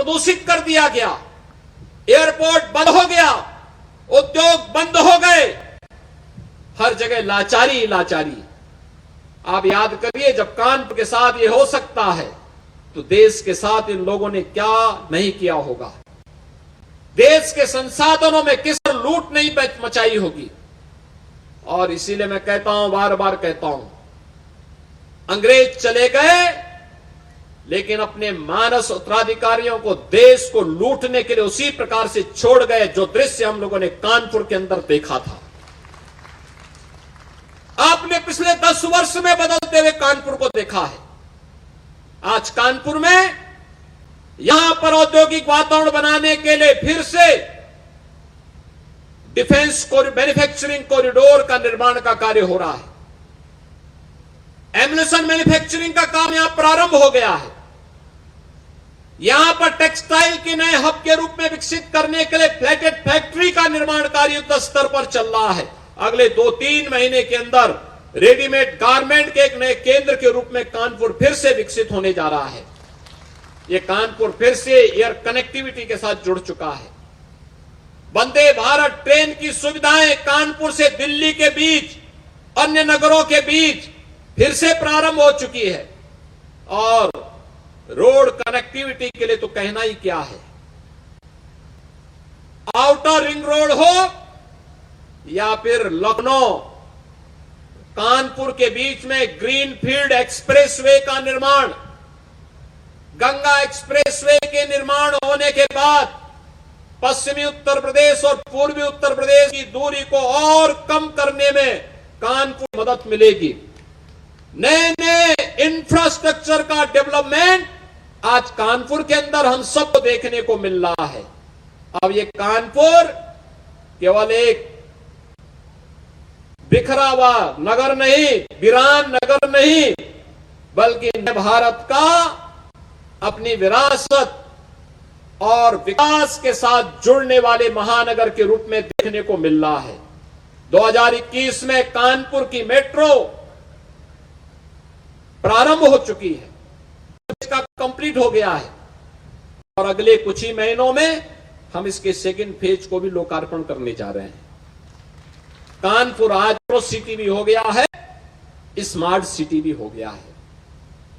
प्रदूषित कर दिया गया, एयरपोर्ट बंद हो गया, उद्योग बंद हो गए, हर जगह लाचारी लाचारी। आप याद करिए, जब कानपुर के साथ ये हो सकता है तो देश के साथ इन लोगों ने क्या नहीं किया होगा, देश के संसाधनों में किस लूट नहीं मचाई होगी। और इसीलिए मैं कहता हूं, बार बार कहता हूं, अंग्रेज चले गए लेकिन अपने मानस उत्तराधिकारियों को देश को लूटने के लिए उसी प्रकार से छोड़ गए जो दृश्य हम लोगों ने कानपुर के अंदर देखा था। आपने पिछले 10 वर्ष में बदलते हुए कानपुर को देखा है। आज कानपुर में यहां पर औद्योगिक वातावरण बनाने के लिए फिर से डिफेंस मैन्युफैक्चरिंग कॉरिडोर का निर्माण का कार्य हो रहा है। एम्युनिशन मैन्युफैक्चरिंग का काम यहां प्रारंभ हो गया है। यहां पर टेक्सटाइल के नए हब के रूप में विकसित करने के लिए प्लेटेड फैक्ट्री का निर्माण कार्य युद्ध स्तर पर चल रहा है। अगले 2-3 महीने के अंदर रेडीमेड गारमेंट के एक नए केंद्र के रूप में कानपुर फिर से विकसित होने जा रहा है। यह कानपुर फिर से एयर कनेक्टिविटी के साथ जुड़ चुका है। वंदे भारत ट्रेन की सुविधाएं कानपुर से दिल्ली के बीच, अन्य नगरों के बीच फिर से प्रारंभ हो चुकी है। और रोड कनेक्टिविटी के लिए तो कहना ही क्या है। आउटर रिंग रोड हो या फिर लखनऊ कानपुर के बीच में ग्रीनफील्ड एक्सप्रेसवे का निर्माण, गंगा एक्सप्रेसवे के निर्माण होने के बाद पश्चिमी उत्तर प्रदेश और पूर्वी उत्तर प्रदेश की दूरी को और कम करने में कानपुर मदद मिलेगी। नए नए इंफ्रास्ट्रक्चर का डेवलपमेंट आज कानपुर के अंदर हम सबको देखने को मिल रहा है। अब ये कानपुर केवल एक बिखरा हुआ नगर नहीं, वीरान नगर नहीं, बल्कि भारत का अपनी विरासत और विकास के साथ जुड़ने वाले महानगर के रूप में देखने को मिल रहा है। 2021 में कानपुर की मेट्रो प्रारंभ हो चुकी है, इसका कंप्लीट हो गया है और अगले कुछ ही महीनों में हम इसके सेकंड फेज को भी लोकार्पण करने जा रहे हैं। कानपुर आज प्रो सिटी भी हो गया है, स्मार्ट सिटी भी हो गया है।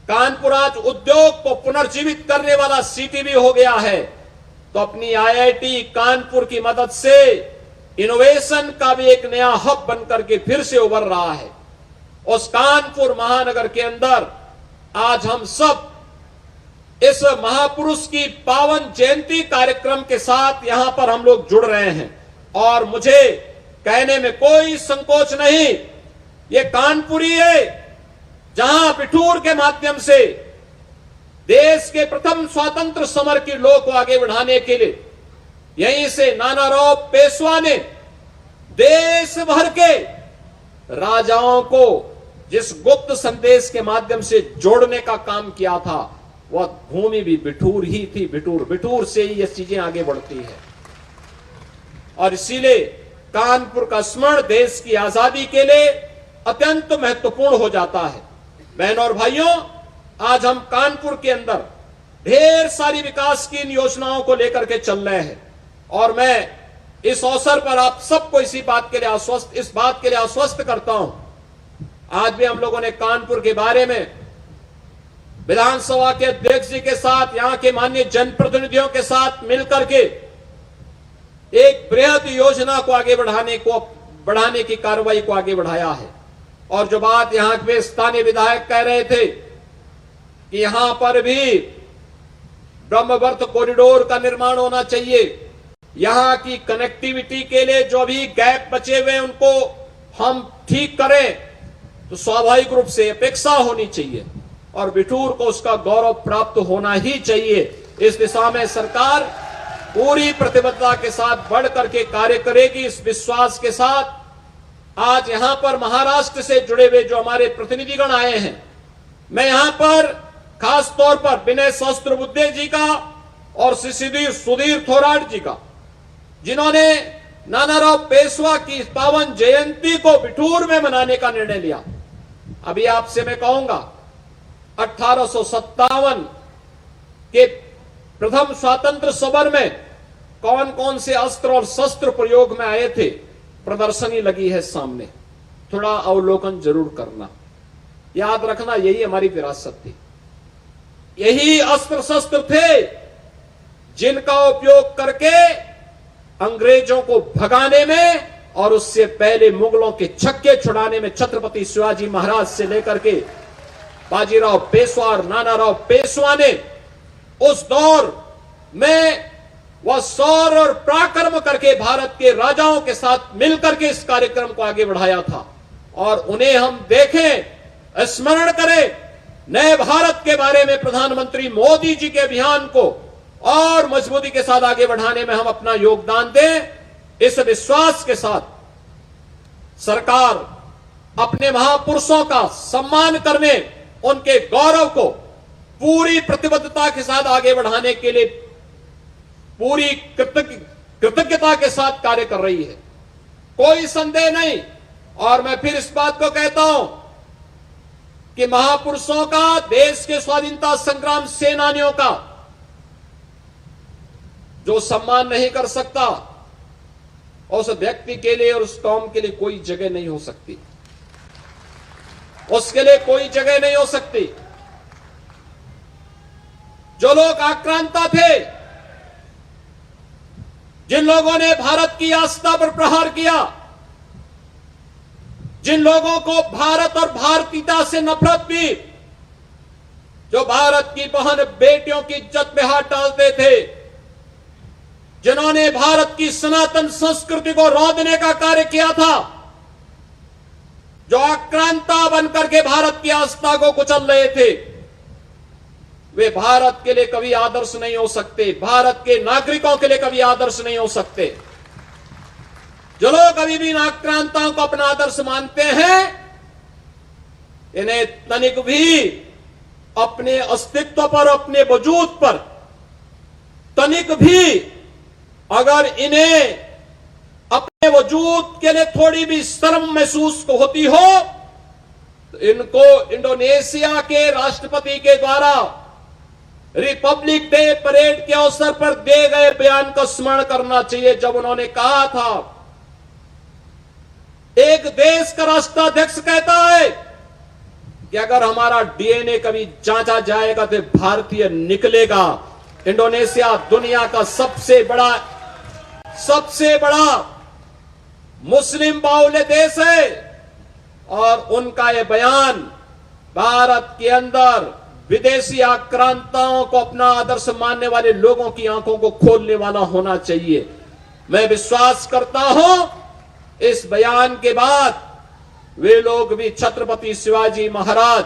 कानपुर आज उद्योग को पुनर्जीवित करने वाला सिटी भी हो गया है। तो अपनी आईआईटी कानपुर की मदद से इनोवेशन का भी एक नया हब बनकर के फिर से उभर रहा है। उस कानपुर महानगर के अंदर आज हम सब इस महापुरुष की पावन जयंती कार्यक्रम के साथ यहां पर हम लोग जुड़ रहे हैं। और मुझे कहने में कोई संकोच नहीं, ये कानपुर ही है जहां बिठूर के माध्यम से देश के प्रथम स्वतंत्र समर की लौ को आगे बढ़ाने के लिए यहीं से नानाराव पेशवा ने देश भर के राजाओं को जिस गुप्त संदेश के माध्यम से जोड़ने का काम किया था, वह भूमि भी बिठूर ही थी। बिठूर से ही ये चीजें आगे बढ़ती है। और इसीलिए कानपुर का स्मरण देश की आजादी के लिए अत्यंत महत्वपूर्ण हो जाता है। बहनों और भाइयों, आज हम कानपुर के अंदर ढेर सारी विकास की इन योजनाओं को लेकर के चल रहे हैं और मैं इस अवसर पर आप सबको इस बात के लिए आश्वस्त करता हूं। आज भी हम लोगों ने कानपुर के बारे में विधानसभा के अध्यक्ष जी के साथ, यहां के माननीय जनप्रतिनिधियों के साथ मिलकर के एक बृहद योजना को आगे बढ़ाने की कार्रवाई को आगे बढ़ाया है। और जो बात यहां के स्थानीय विधायक कह रहे थे कि यहां पर भी ब्रह्मवर्त कॉरिडोर का निर्माण होना चाहिए, यहां की कनेक्टिविटी के लिए जो भी गैप बचे हुए उनको हम ठीक करें, तो स्वाभाविक रूप से अपेक्षा होनी चाहिए और बिठूर को उसका गौरव प्राप्त होना ही चाहिए। इस दिशा में सरकार पूरी प्रतिबद्धता के साथ बढ़ करके कार्य करेगी। इस विश्वास के साथ आज यहां पर महाराष्ट्र से जुड़े हुए जो हमारे प्रतिनिधिगण आए हैं, मैं यहां पर खास तौर पर विनय सहस्त्रबुद्धे जी का और सुधीर थोराट जी का, जिन्होंने नानाराव पेशवा की पावन जयंती को बिठूर में मनाने का निर्णय लिया। अभी आपसे मैं कहूंगा 1857 के प्रथम स्वातंत्र समर में कौन कौन से अस्त्र और शस्त्र प्रयोग में आए थे, प्रदर्शनी लगी है सामने, थोड़ा अवलोकन जरूर करना। याद रखना, यही हमारी विरासत थी, यही अस्त्र शस्त्र थे जिनका उपयोग करके अंग्रेजों को भगाने में और उससे पहले मुगलों के छक्के छुड़ाने में छत्रपति शिवाजी महाराज से लेकर के बाजीराव पेशवा और नानाराव पेशवा ने उस दौर में वह शौर्य और पराक्रम करके भारत के राजाओं के साथ मिलकर के इस कार्यक्रम को आगे बढ़ाया था। और उन्हें हम देखें, स्मरण करें, नए भारत के बारे में प्रधानमंत्री मोदी जी के अभियान को और मजबूती के साथ आगे बढ़ाने में हम अपना योगदान दें, इस विश्वास के साथ सरकार अपने महापुरुषों का सम्मान करने, उनके गौरव को पूरी प्रतिबद्धता के साथ आगे बढ़ाने के लिए पूरी कृतज्ञता के साथ कार्य कर रही है, कोई संदेह नहीं। और मैं फिर इस बात को कहता हूं कि महापुरुषों का, देश के स्वाधीनता संग्राम सेनानियों का जो सम्मान नहीं कर सकता, उस व्यक्ति के लिए और उस कौम के लिए कोई जगह नहीं हो सकती, उसके लिए कोई जगह नहीं हो सकती। जो लोग आक्रांता थे, जिन लोगों ने भारत की आस्था पर प्रहार किया, जिन लोगों को भारत और भारतीयता से नफरत थी, जो भारत की बहन बेटियों की इज्जत में हाथ डालते थे, जिन्होंने भारत की सनातन संस्कृति को रौंदने का कार्य किया था, जो आक्रांता बनकर के भारत की आस्था को कुचल रहे थे, वे भारत के लिए कभी आदर्श नहीं हो सकते, भारत के नागरिकों के लिए कभी आदर्श नहीं हो सकते। जो लोग अभी भी आक्रांताओं को अपना आदर्श मानते हैं, इन्हें तनिक भी अपने अस्तित्व पर, अपने वजूद पर तनिक भी अगर इन्हें अपने वजूद के लिए थोड़ी भी शर्म महसूस होती हो, तो इनको इंडोनेशिया के राष्ट्रपति के द्वारा रिपब्लिक डे परेड के अवसर पर दिए गए बयान का स्मरण करना चाहिए, जब उन्होंने कहा था, एक देश का राष्ट्राध्यक्ष कहता है कि अगर हमारा डीएनए कभी जांचा जाएगा तो भारतीय निकलेगा। इंडोनेशिया दुनिया का सबसे बड़ा मुस्लिम बाहुल्य देश है, और उनका यह बयान भारत के अंदर विदेशी आक्रांताओं को अपना आदर्श मानने वाले लोगों की आंखों को खोलने वाला होना चाहिए। मैं विश्वास करता हूं इस बयान के बाद वे लोग भी छत्रपति शिवाजी महाराज,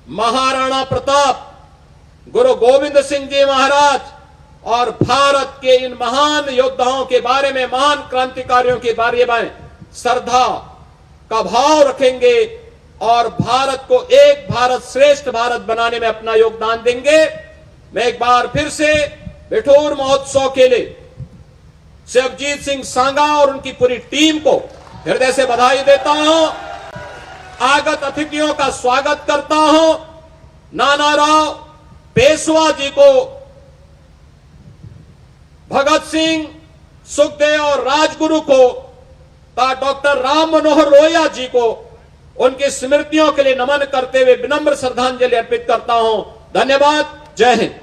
महाराणा प्रताप, गुरु गोविंद सिंह जी महाराज और भारत के इन महान योद्धाओं के बारे में, महान क्रांतिकारियों के बारे में श्रद्धा का भाव रखेंगे और भारत को एक भारत श्रेष्ठ भारत बनाने में अपना योगदान देंगे। मैं एक बार फिर से बिठूर महोत्सव के लिए शिवजीत सिंह सांगा और उनकी पूरी टीम को हृदय से बधाई देता हूं, आगत अतिथियों का स्वागत करता हूं। नानाराव पेशवा जी को, भगत सिंह, सुखदेव और राजगुरु को, डॉक्टर राम मनोहर लोहिया जी को उनकी स्मृतियों के लिए नमन करते हुए विनम्र श्रद्धांजलि अर्पित करता हूं। धन्यवाद। जय हिंद।